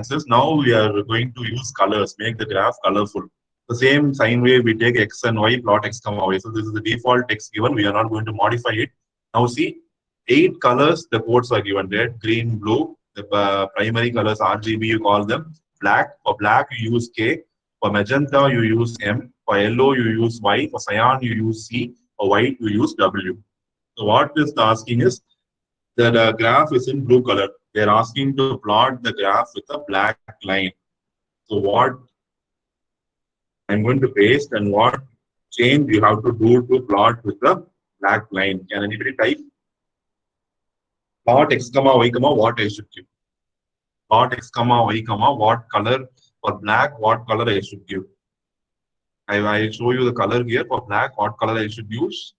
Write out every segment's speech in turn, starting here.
answers. Now we are going to use colors, make the graph colorful. The same sine wave, we take x and y, plot x comma y. So this is the default text given. We are not going to modify it. Now see, 8 colors, the codes are given: red, green, blue. The primary colors RGB, you call them. Black, for black you use K. For magenta you use M. For yellow you use Y. For cyan you use C. For white you use W. So what this asking is that the graph is in blue color. They are asking to plot the graph with a black line. So what I'm going to paste and what change you have to do to plot with the black line. Can anybody type? Plot x comma y comma what I should give. Plot x comma y comma what color for black, what color I should give. I show you the color here. For black, what color I should use?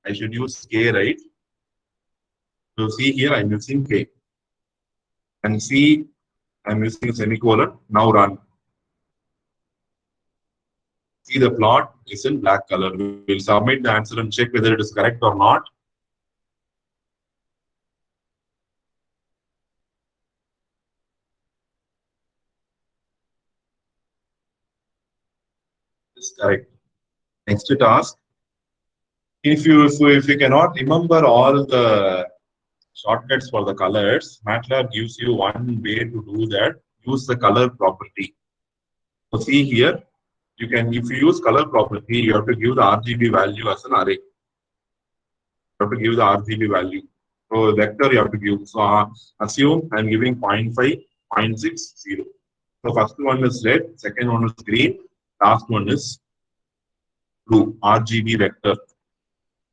I should use K, right? So see here, I'm using K. And see, I'm using a semicolon. Now run. See, the plot is in black color. We'll submit the answer and check whether it is correct or not. It's correct. Next task. If you cannot remember all the shortcuts for the colors, MATLAB gives you one way to do that. Use the color property. So see here, you can, if you use color property, you have to give the RGB value as an array. You have to give the RGB value. So vector you have to give. So assume I'm giving 0.5, 0.6, 0. So first one is red, second one is green, last one is blue, RGB vector.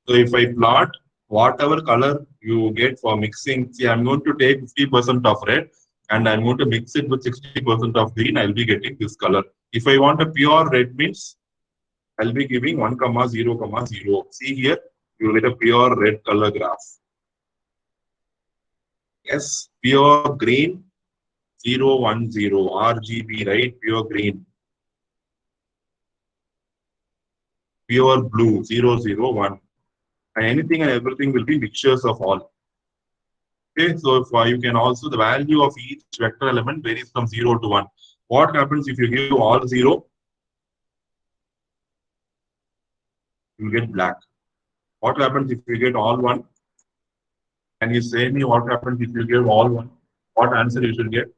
So if I plot whatever color you get for mixing, see, I'm going to take 50% of red and I'm going to mix it with 60% of green. I'll be getting this color. If I want a pure red means, I'll be giving 1, 0, 0. See here, you will get a pure red color graph. Yes, pure green, 0, 1, 0. RGB, right? Pure green. Pure blue, 0, 0, 1. And anything and everything will be mixtures of all. Okay, so if, you can also, the value of each vector element varies from 0 to 1. What happens if you give all 0? You get black. What happens if you get all 1? Can you say me what happens if you give all 1? What answer you should get?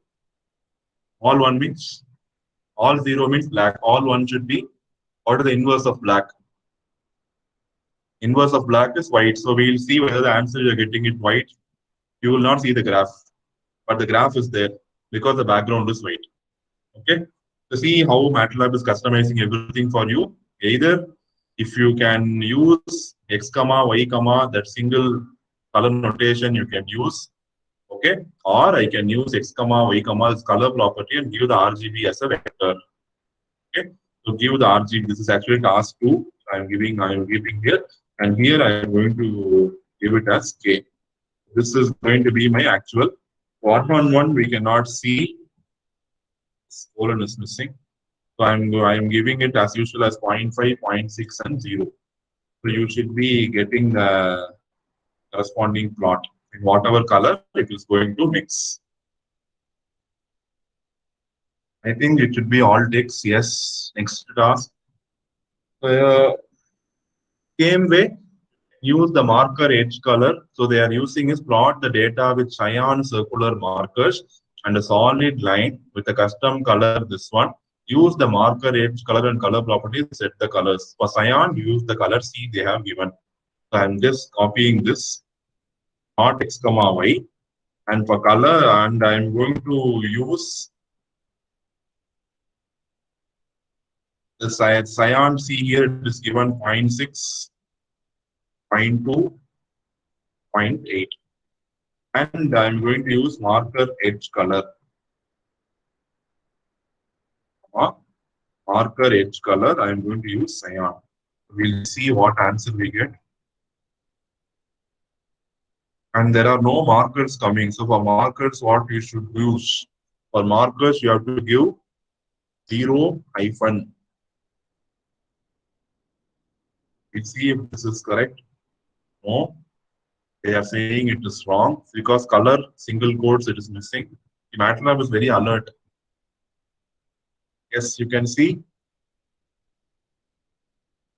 All 1 means, all 0 means black. All 1 should be, what is the inverse of black? Inverse of black is white. So we'll see whether the answer you're getting it white. You will not see the graph, but the graph is there because the background is white. Okay. So see how MATLAB is customizing everything for you. Either if you can use x comma y comma, that single color notation you can use. Okay. Or I can use x comma y comma as color property and give the RGB as a vector. Okay. So give the RGB. This is actually task 2. I am giving here, and here I am going to give it as K. This is going to be my actual 111. We cannot see. This colon is missing. So I'm giving it as usual as 0.5, 0.6, and 0. So you should be getting the corresponding plot in whatever color it is going to mix. I think it should be all text. Yes. Next task. Same way, use the marker edge color. So they are using is plot the data with cyan circular markers and a solid line with a custom color. This one. Use the marker edge color and color properties, set the colors. For cyan, use the color C they have given. So I'm just copying this, not x comma y. And for color, and I'm going to use the cyan C here. It is given 0.6, 0.2, 0.8. And I'm going to use marker edge color. Marker edge color, I'm going to use cyan. We'll see what answer we get. And there are no markers coming. So for markers, what you should use? For markers, you have to give 0 hyphen. Let's see if this is correct. No, they are saying it is wrong because color single quotes it is missing. MATLAB is very alert. Yes, you can see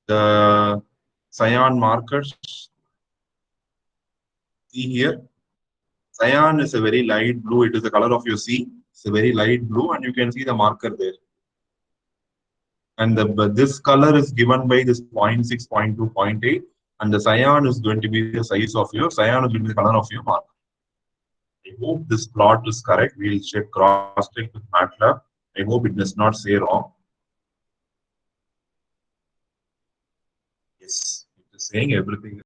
the cyan markers. See here, cyan is a very light blue. It is the color of your C. It's a very light blue, and you can see the marker there. And this color is given by this 0.6, 0.2, 0.8, and the cyan is going to be the size of your cyan is going to be the color of your marker. I hope this plot is correct. We'll check cross check with MATLAB. I hope it does not say wrong. Yes, it is saying everything.